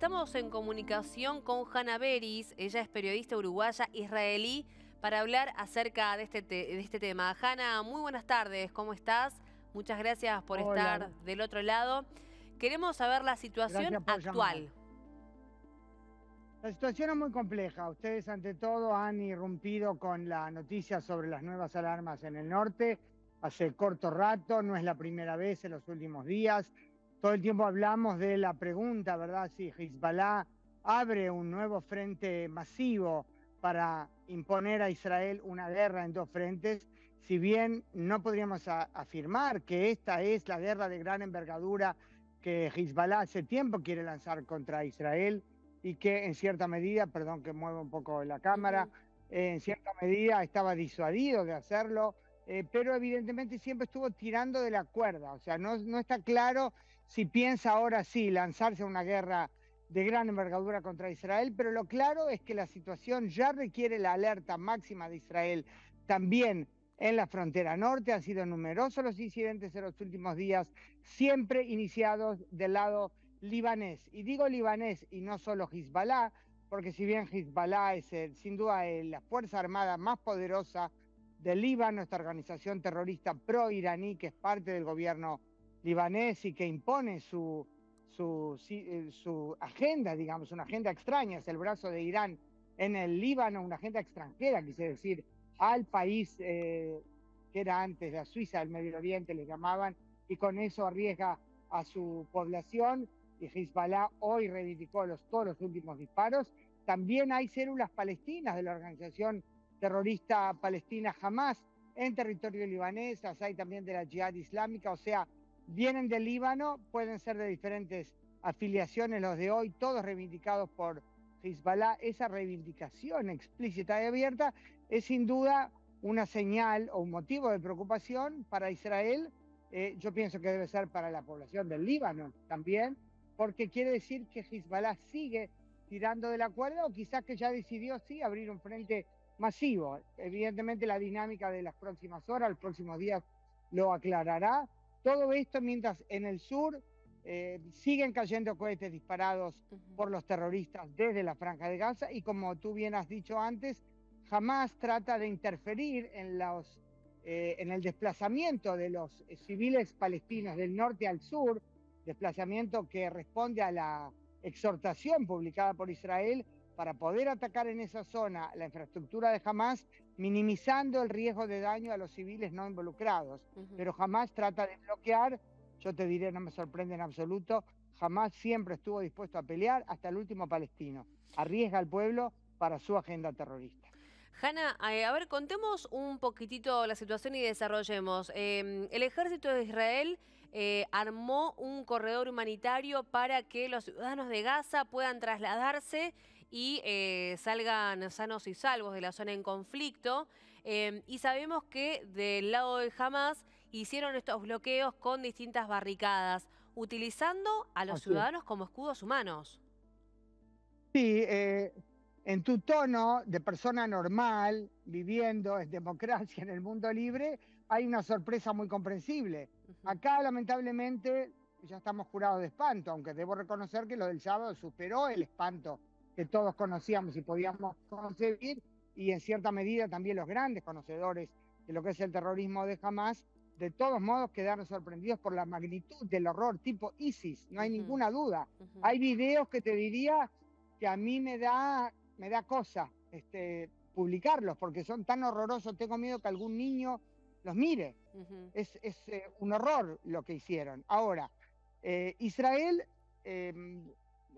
Estamos en comunicación con Hannah Beris, ella es periodista uruguaya israelí, para hablar acerca de este tema. Hannah, muy buenas tardes, ¿cómo estás? Muchas gracias por Hola, estar del otro lado. Queremos saber la situación gracias por llamar. actual. La situación es muy compleja. Ustedes, ante todo, han irrumpido con la noticia sobre las nuevas alarmas en el norte hace corto rato. No es la primera vez en los últimos días. Todo el tiempo hablamos de la pregunta, ¿verdad? Si Hezbollah abre un nuevo frente masivo para imponer a Israel una guerra en dos frentes. Si bien no podríamos afirmar que esta es la guerra de gran envergadura que Hezbollah hace tiempo quiere lanzar contra Israel, y que en cierta medida, perdón que mueva un poco la cámara, Ujú. en cierta medida estaba disuadido de hacerlo, pero evidentemente siempre estuvo tirando de la cuerda. O sea, no está claro si piensa ahora sí lanzarse a una guerra de gran envergadura contra Israel, pero lo claro es que la situación ya requiere la alerta máxima de Israel también en la frontera norte. Han sido numerosos los incidentes en los últimos días, siempre iniciados del lado libanés. Y digo libanés y no solo Hezbollah, porque si bien Hezbollah es sin duda la fuerza armada más poderosa del Líbano, esta organización terrorista pro-iraní que es parte del gobierno libanés y que impone su agenda, digamos, una agenda extraña, es el brazo de Irán en el Líbano, una agenda extranjera, quise decir, al país que era antes la Suiza del Medio Oriente, le llamaban, y con eso arriesga a su población. Y Hezbollah hoy reivindicó todos los últimos disparos. También hay células palestinas de la organización terrorista palestina Hamas en territorio libanés, las hay también de la Yihad Islámica. O sea, vienen del Líbano, pueden ser de diferentes afiliaciones los de hoy, todos reivindicados por Hezbollah. Esa reivindicación explícita y abierta es sin duda una señal o un motivo de preocupación para Israel. Yo pienso que debe ser para la población del Líbano también, porque quiere decir que Hezbollah sigue tirando de la cuerda, o quizás que ya decidió sí abrir un frente masivo. Evidentemente la dinámica de las próximas horas, los próximos días lo aclarará. Todo esto mientras en el sur siguen cayendo cohetes disparados Ujú. por los terroristas desde la Franja de Gaza, y como tú bien has dicho antes, jamás trata de interferir en el desplazamiento de los civiles palestinos del norte al sur, desplazamiento que responde a la exhortación publicada por Israel para poder atacar en esa zona la infraestructura de Hamas, minimizando el riesgo de daño a los civiles no involucrados. Ujú. Pero Hamas trata de bloquear. Yo te diré, no me sorprende en absoluto, Hamas siempre estuvo dispuesto a pelear hasta el último palestino. Arriesga al pueblo para su agenda terrorista. Hannah, a ver, contemos un poquitito la situación y desarrollemos. El ejército de Israel armó un corredor humanitario para que los ciudadanos de Gaza puedan trasladarse y salgan sanos y salvos de la zona en conflicto. Y sabemos que del lado de Hamas hicieron estos bloqueos con distintas barricadas, utilizando a los Así es. ciudadanos como escudos humanos. Sí, en tu tono de persona normal, viviendo en democracia en el mundo libre, hay una sorpresa muy comprensible. Ujú. Acá, lamentablemente, ya estamos curados de espanto, aunque debo reconocer que lo del sábado superó el espanto que todos conocíamos y podíamos concebir, y en cierta medida también los grandes conocedores de lo que es el terrorismo de Hamas, de todos modos quedaron sorprendidos por la magnitud del horror tipo ISIS, no hay Ujú. ninguna duda. Ujú. Hay videos que te diría que a mí me da cosa publicarlos, porque son tan horrorosos. Tengo miedo que algún niño los mire. Ujú. Es un horror lo que hicieron. Ahora, Israel, eh,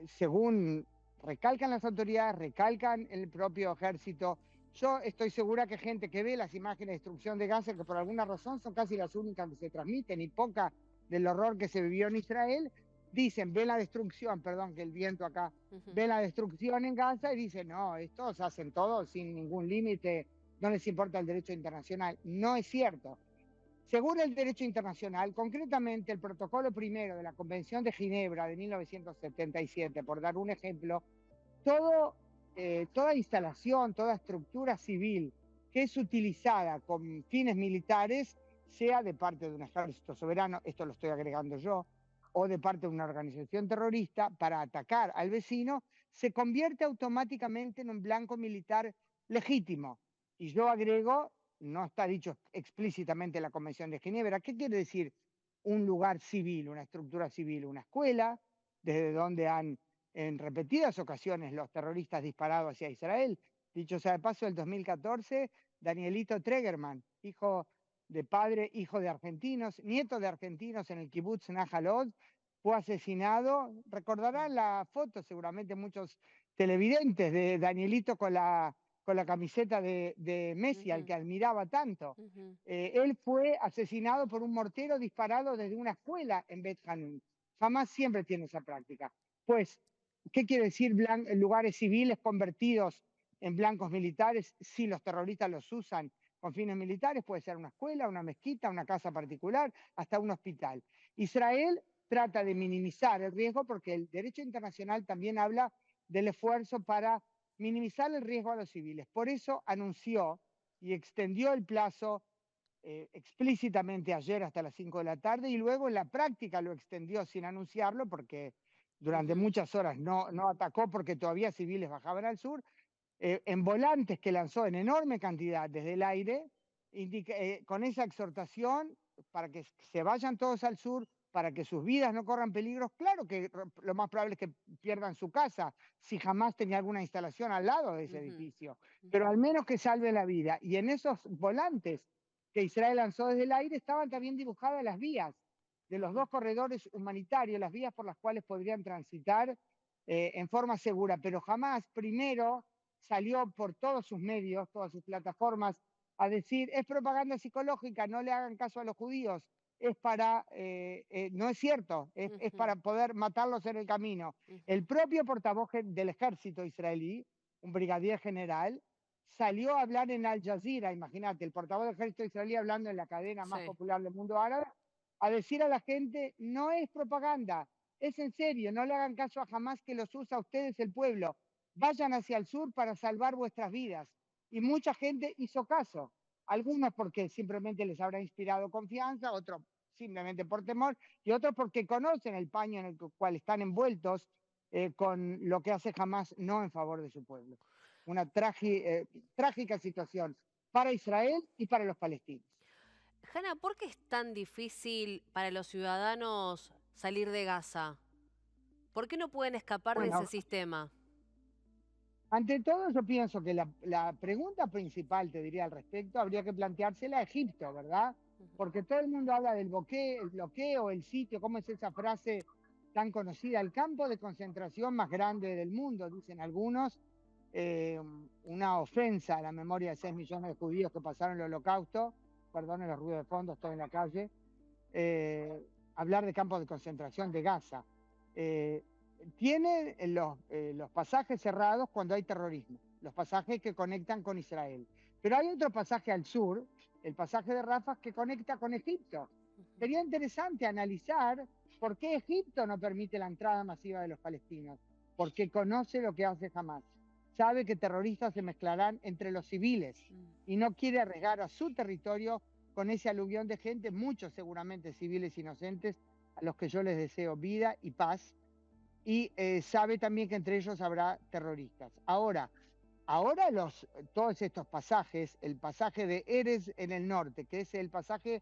según recalcan las autoridades, recalcan el propio ejército, yo estoy segura que gente que ve las imágenes de destrucción de Gaza, que por alguna razón son casi las únicas que se transmiten y poca del horror que se vivió en Israel, dicen, ven la destrucción, perdón, que el viento acá, Ujú. ven la destrucción en Gaza y dicen, no, estos hacen todo sin ningún límite, no les importa el derecho internacional. No es cierto. Según el derecho internacional, concretamente el protocolo primero de la Convención de Ginebra de 1977, por dar un ejemplo, todo, toda instalación, toda estructura civil que es utilizada con fines militares, sea de parte de un ejército soberano, esto lo estoy agregando yo, o de parte de una organización terrorista para atacar al vecino, se convierte automáticamente en un blanco militar legítimo. Y yo agrego, no está dicho explícitamente en la Convención de Ginebra, ¿qué quiere decir un lugar civil, una estructura civil? Una escuela, desde donde han en repetidas ocasiones los terroristas disparado hacia Israel. Dicho sea de paso, el 2014, Danielito Tregerman, hijo de argentinos, nieto de argentinos en el kibutz Nahal Oz, fue asesinado. Recordarán la foto, seguramente muchos televidentes, de Danielito con la camiseta de Messi, al Ujú, que admiraba tanto. ujú, Él fue asesinado por un mortero disparado desde una escuela en Bet Hanun. Jamás siempre tiene esa práctica. Pues, ¿qué quiere decir lugares civiles convertidos en blancos militares? Si los terroristas los usan con fines militares, puede ser una escuela, una mezquita, una casa particular, hasta un hospital. Israel trata de minimizar el riesgo porque el derecho internacional también habla del esfuerzo para minimizar el riesgo a los civiles. Por eso anunció y extendió el plazo explícitamente ayer hasta las 5 de la tarde y luego en la práctica lo extendió sin anunciarlo porque durante ujú, muchas horas no atacó porque todavía civiles bajaban al sur, en volantes que lanzó en enorme cantidad desde el aire, con esa exhortación para que se vayan todos al sur, para que sus vidas no corran peligros. Claro que lo más probable es que pierdan su casa si jamás tenía alguna instalación al lado de ese ujú, edificio, pero ujú, al menos que salve la vida. Y en esos volantes que Israel lanzó desde el aire estaban también dibujadas las vías de los ujú. dos corredores humanitarios, las vías por las cuales podrían transitar en forma segura, pero jamás primero salió por todos sus medios, todas sus plataformas, a decir, es propaganda psicológica, no le hagan caso a los judíos, no es cierto, es Ujú, para poder matarlos en el camino. ujú. El propio portavoz del ejército israelí, un brigadier general, salió a hablar en Al Jazeera, imagínate, el portavoz del ejército israelí hablando en la cadena más Sí. popular del mundo árabe, a decir a la gente, no es propaganda, es en serio, no le hagan caso a Hamas que los usa a ustedes el pueblo, vayan hacia el sur para salvar vuestras vidas. Y mucha gente hizo caso, algunos porque simplemente les habrá inspirado confianza, otros simplemente por temor, y otros porque conocen el paño en el cual están envueltos con lo que hace Hamas no en favor de su pueblo. Una trágica situación para Israel y para los palestinos. Hanna, ¿por qué es tan difícil para los ciudadanos salir de Gaza? ¿Por qué no pueden escapar de ese Bueno, sistema? ante todo, yo pienso que la pregunta principal, te diría al respecto, habría que planteársela a Egipto, ¿verdad? Ujú. Porque todo el mundo habla del el bloqueo, el sitio, ¿cómo es esa frase tan conocida? El campo de concentración más grande del mundo, dicen algunos, eh, una ofensa a la memoria de 6 millones de judíos que pasaron el holocausto, perdonen los ruidos de fondo, estoy en la calle, eh, hablar de campos de concentración de Gaza. Eh, Tiene los pasajes cerrados cuando hay terrorismo, los pasajes que conectan con Israel. Pero hay otro pasaje al sur, el pasaje de Rafah, que conecta con Egipto. Ujú. Sería interesante analizar por qué Egipto no permite la entrada masiva de los palestinos, porque conoce lo que hace Hamas. Sabe que terroristas se mezclarán entre los civiles Mm. y no quiere arriesgar a su territorio con ese aluvión de gente, muchos seguramente civiles inocentes, a los que yo les deseo vida y paz, y sabe también que entre ellos habrá terroristas. Ahora todos estos pasajes, el pasaje de Erez en el norte, que es el pasaje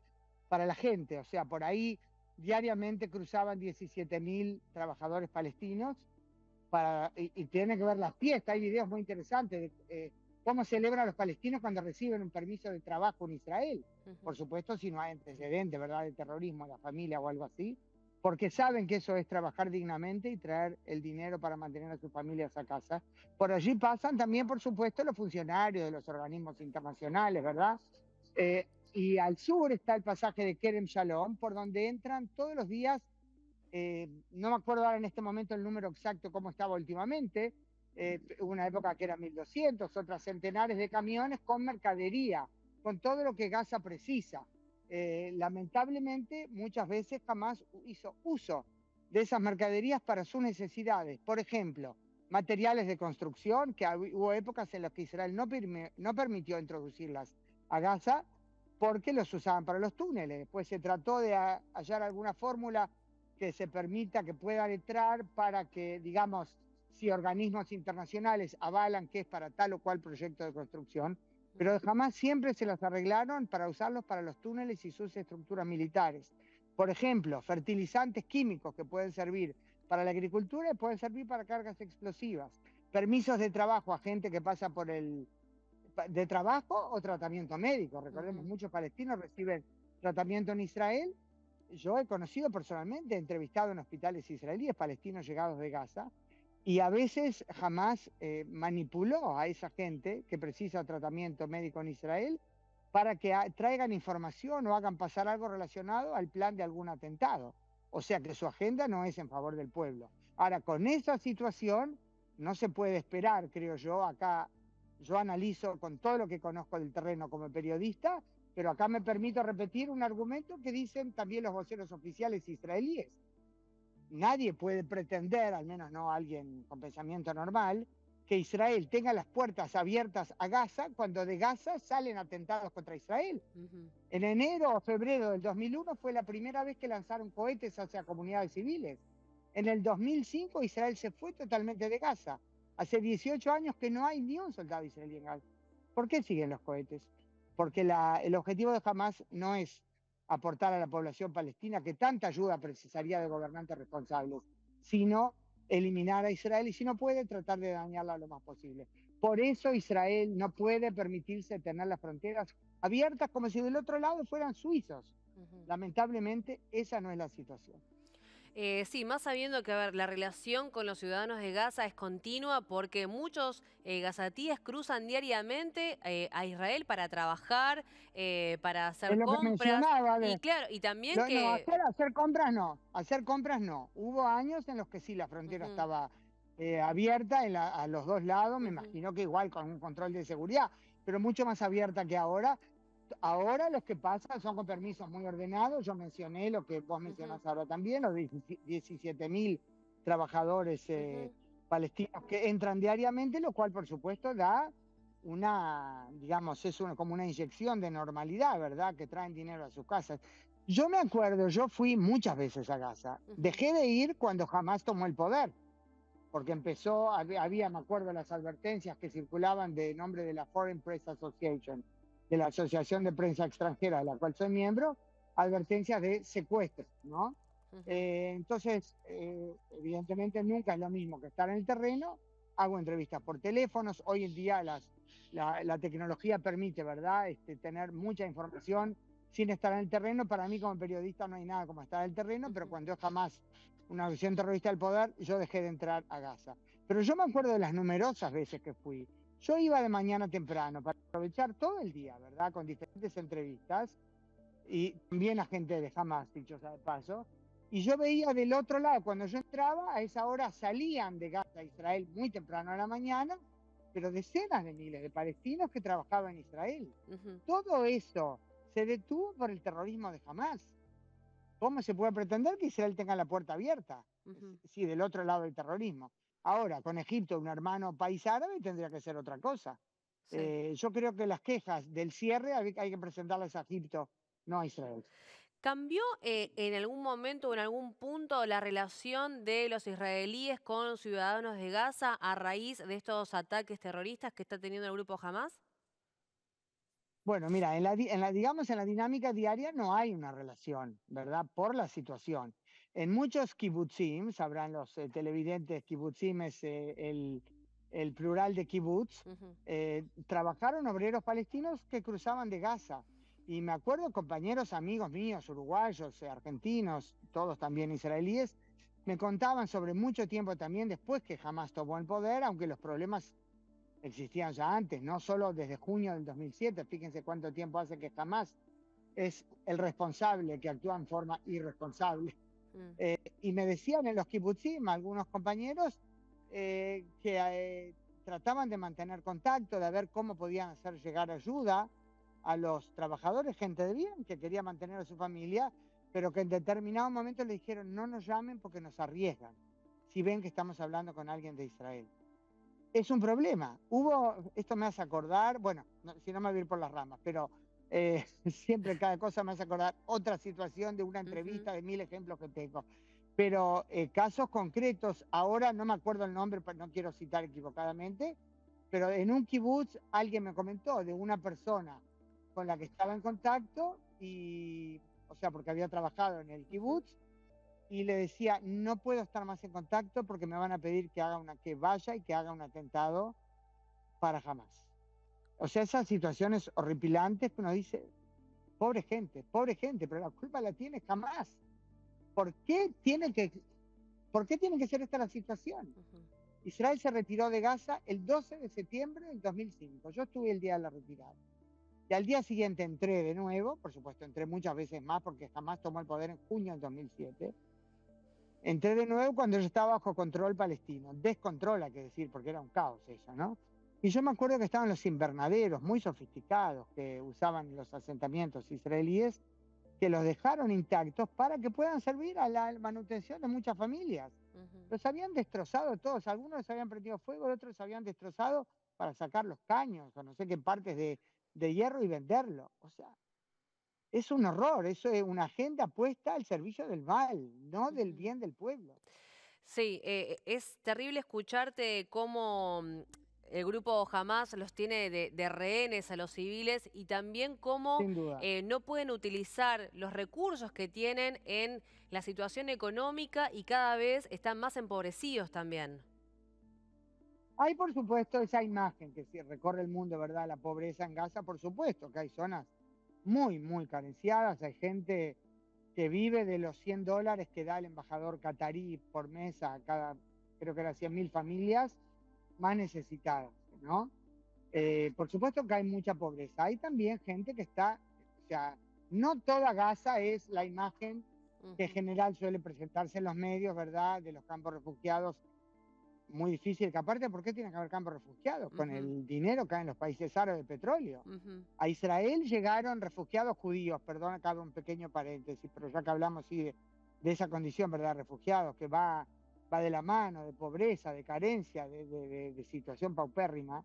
para la gente, o sea, por ahí diariamente cruzaban 17.000 trabajadores palestinos, y tiene que ver las fiestas, hay videos muy interesantes de cómo celebran los palestinos cuando reciben un permiso de trabajo en Israel. Por Ujú. supuesto, si no hay antecedentes, ¿verdad?, de terrorismo en la familia o algo así, porque saben que eso es trabajar dignamente y traer el dinero para mantener a sus familias a casa. Por allí pasan también, por supuesto, los funcionarios de los organismos internacionales, ¿verdad? Y al sur está el pasaje de Kerem Shalom, por donde entran todos los días, no me acuerdo ahora en este momento el número exacto cómo estaba últimamente, hubo una época que era 1.200, otras centenares de camiones con mercadería, con todo lo que Gaza precisa. Lamentablemente, muchas veces jamás hizo uso de esas mercaderías para sus necesidades. Por ejemplo, materiales de construcción, que hubo épocas en las que Israel no permitió introducirlas a Gaza porque los usaban para los túneles. Después se trató de hallar alguna fórmula que se permita que puedan entrar para que, digamos, si organismos internacionales avalan que es para tal o cual proyecto de construcción, pero jamás siempre se las arreglaron para usarlos para los túneles y sus estructuras militares. Por ejemplo, fertilizantes químicos que pueden servir para la agricultura y pueden servir para cargas explosivas. Permisos de trabajo a gente que pasa por de trabajo o tratamiento médico. Recordemos, muchos palestinos reciben tratamiento en Israel. Yo he conocido personalmente, he entrevistado en hospitales israelíes palestinos llegados de Gaza, y a veces jamás manipuló a esa gente que precisa tratamiento médico en Israel para que traigan información o hagan pasar algo relacionado al plan de algún atentado. O sea que su agenda no es en favor del pueblo. Ahora, con esa situación no se puede esperar, creo yo, acá yo analizo con todo lo que conozco del terreno como periodista, pero acá me permito repetir un argumento que dicen también los voceros oficiales israelíes. Nadie puede pretender, al menos no alguien con pensamiento normal, que Israel tenga las puertas abiertas a Gaza cuando de Gaza salen atentados contra Israel. En enero o febrero del 2001 fue la primera vez que lanzaron cohetes hacia comunidades civiles. En el 2005 Israel se fue totalmente de Gaza. Hace 18 años que no hay ni un soldado israelí en Gaza. ¿Por qué siguen los cohetes? Porque el objetivo de Hamas no es aportar a la población palestina, que tanta ayuda precisaría de gobernantes responsables, sino eliminar a Israel y, si no puede, tratar de dañarla lo más posible. Por eso Israel no puede permitirse tener las fronteras abiertas como si del otro lado fueran suizos. Lamentablemente, esa no es la situación. Sí, más sabiendo que, a ver, la relación con los ciudadanos de Gaza es continua porque muchos gazatíes cruzan diariamente a Israel para trabajar, para Es hacer lo que compras. mencionaba Y de... claro, y también No, que... hacer compras no, hacer compras no. Hubo años en los que sí la frontera Ujú, estaba abierta a los dos lados, me ujú, imagino que igual con un control de seguridad, pero mucho más abierta que ahora. Ahora los que pasan son con permisos muy ordenados. Yo mencioné lo que vos ujú, mencionás ahora también, los 17.000 trabajadores ujú. palestinos que entran diariamente, lo cual por supuesto da digamos, es como una inyección de normalidad, ¿verdad? Que traen dinero a sus casas. Yo me acuerdo, yo fui muchas veces a Gaza. Ujú, Dejé de ir cuando jamás tomó el poder, porque había, me acuerdo, las advertencias que circulaban de nombre de la Foreign Press Association, de la Asociación de Prensa Extranjera, de la cual soy miembro, advertencias de secuestro, ¿no? ujú, Entonces, evidentemente nunca es lo mismo que estar en el terreno. Hago entrevistas por teléfonos. Hoy en día la tecnología permite, ¿verdad? Tener mucha información sin estar en el terreno. Para mí como periodista no hay nada como estar en el terreno, pero ujú. cuando es jamás una organización terrorista del poder, yo dejé de entrar a Gaza. Pero yo me acuerdo de las numerosas veces que fui. Yo iba de mañana temprano para aprovechar todo el día, ¿verdad? Con diferentes entrevistas y también a gente de Hamas, dicho sea de paso. Y yo veía del otro lado, cuando yo entraba, a esa hora salían de Gaza a Israel muy temprano a la mañana, pero decenas de miles de palestinos que trabajaban en Israel. Ujú, Todo eso se detuvo por el terrorismo de Hamas. ¿Cómo se puede pretender que Israel tenga la puerta abierta? ujú. Sí, del otro lado del terrorismo. Ahora, con Egipto, un hermano país árabe, tendría que ser otra cosa. Sí. Yo creo que las quejas del cierre hay que presentarlas a Egipto, no a Israel. ¿Cambió en algún momento o en algún punto la relación de los israelíes con los ciudadanos de Gaza a raíz de estos ataques terroristas que está teniendo el grupo Hamas? Bueno, mira, digamos, en la dinámica diaria no hay una relación, ¿verdad? Por la situación. En muchos kibutzim, sabrán los televidentes, kibutzim es el plural de kibutz, Ujú, trabajaron obreros palestinos que cruzaban de Gaza. Y me acuerdo compañeros, amigos míos, uruguayos, argentinos, todos también israelíes, me contaban sobre mucho tiempo también después que jamás tomó el poder, aunque los problemas existían ya antes, no solo desde junio del 2007. Fíjense cuánto tiempo hace que jamás es el responsable que actúa en forma irresponsable. mm, Y me decían en los kibutzim algunos compañeros que trataban de mantener contacto, de ver cómo podían hacer llegar ayuda a los trabajadores, gente de bien, que quería mantener a su familia, pero que en determinado momento le dijeron no nos llamen porque nos arriesgan, si ven que estamos hablando con alguien de Israel. Es un problema. Esto me hace acordar, bueno, si no me voy a ir por las ramas, pero siempre cada cosa me hace acordar otra situación de una ujú, entrevista de 1000 ejemplos que tengo. pero casos concretos, ahora no me acuerdo el nombre, pues no quiero citar equivocadamente, pero en un kibutz alguien me comentó de una persona con la que estaba en contacto y, o sea, porque había trabajado en el Ujú. kibutz y le decía, no puedo estar más en contacto porque me van a pedir que vaya y que haga un atentado para jamás. O sea, esas situaciones horripilantes que uno dice, pobre gente, pero la culpa la tiene jamás. ¿Por qué tiene que, ¿por qué tiene que ser esta la situación? Ujú. Israel se retiró de Gaza el 12 de septiembre del 2005. Yo estuve el día de la retirada. Y al día siguiente entré de nuevo, por supuesto, entré muchas veces más porque jamás tomó el poder en junio del 2007. Entré de nuevo cuando yo estaba bajo control palestino. Descontrol, hay que decir, porque era un caos eso, ¿no? Y yo me acuerdo que estaban los invernaderos muy sofisticados que usaban los asentamientos israelíes, que los dejaron intactos para que puedan servir a la manutención de muchas familias. Ujú. Los habían destrozado todos, algunos los habían prendido fuego, otros los habían destrozado para sacar los caños o no sé qué partes de hierro y venderlo. O sea, es un horror, eso es una agenda puesta al servicio del mal, no del Ujú. bien del pueblo. Sí, es terrible escucharte cómo el grupo Hamas los tiene de rehenes a los civiles y también cómo Sin duda. no pueden utilizar los recursos que tienen en la situación económica y cada vez están más empobrecidos también. Hay, por supuesto, esa imagen que si recorre el mundo, ¿verdad? La pobreza en Gaza, por supuesto, que hay zonas muy, muy carenciadas. Hay gente que vive de los $100 que da el embajador catarí por mes a cada, creo que era 100.000 familias más necesitadas, ¿no? Por supuesto que hay mucha pobreza. Hay también gente que está, o sea, no toda Gaza es la imagen que en Ujú. general suele presentarse en los medios, ¿verdad? De los campos refugiados muy difícil, que aparte, ¿por qué tiene que haber campos refugiados? Con Ujú. el dinero que hay en los países árabes de petróleo. Ujú. A Israel llegaron refugiados judíos, perdón, acá hago un pequeño paréntesis, pero ya que hablamos sí, de esa condición, ¿verdad? Refugiados, que va de la mano, de pobreza, de carencia, de situación paupérrima.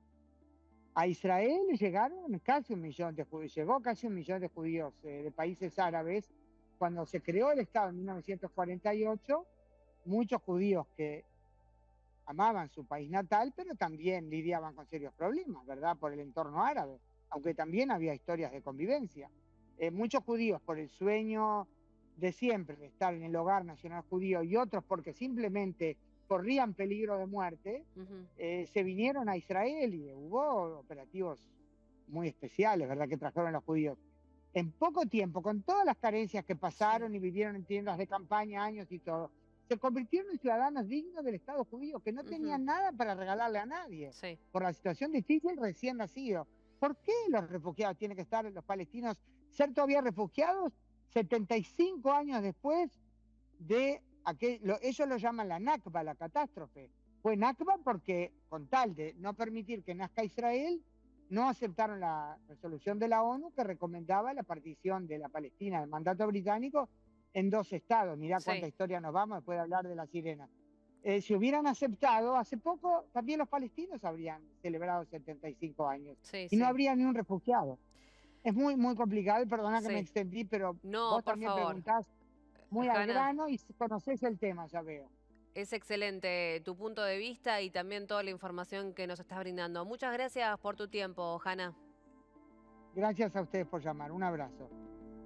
A Israel llegaron casi 1 millón de judíos, llegó casi 1 millón de judíos de países árabes. Cuando se creó el Estado en 1948, muchos judíos que amaban su país natal, pero también lidiaban con serios problemas, ¿verdad? Por el entorno árabe, aunque también había historias de convivencia. Muchos judíos por el sueño de siempre de estar en el hogar nacional judío y otros porque simplemente corrían peligro de muerte, Ujú. se vinieron a Israel y hubo operativos muy especiales, ¿verdad? Que trajeron los judíos. En poco tiempo, con todas las carencias que Sí, pasaron y vivieron en tiendas de campaña años y todo, se convirtieron en ciudadanos dignos del Estado judío, que no ujú, tenían nada para regalarle a nadie, sí. por la situación difícil recién nacido. ¿Por qué los refugiados tienen que estar, los palestinos, ser todavía refugiados 75 años después de aquel, ellos lo llaman la Nakba, la catástrofe? Fue Nakba porque con tal de no permitir que nazca Israel, no aceptaron la resolución de la ONU que recomendaba la partición de la Palestina del mandato británico en dos estados. Mirá cuánta Sí, historia nos vamos después de hablar de la sirena. Si hubieran aceptado, hace poco también los palestinos habrían celebrado 75 años sí, y no sí, habría ni un refugiado. Es muy, muy complicado y perdona que me sí. extendí, pero No, vos por también favor. preguntás muy al Hanna, grano y conocés el tema, ya veo. es excelente tu punto de vista y también toda la información que nos estás brindando. Muchas gracias por tu tiempo, Hanna. Gracias a ustedes por llamar. Un abrazo.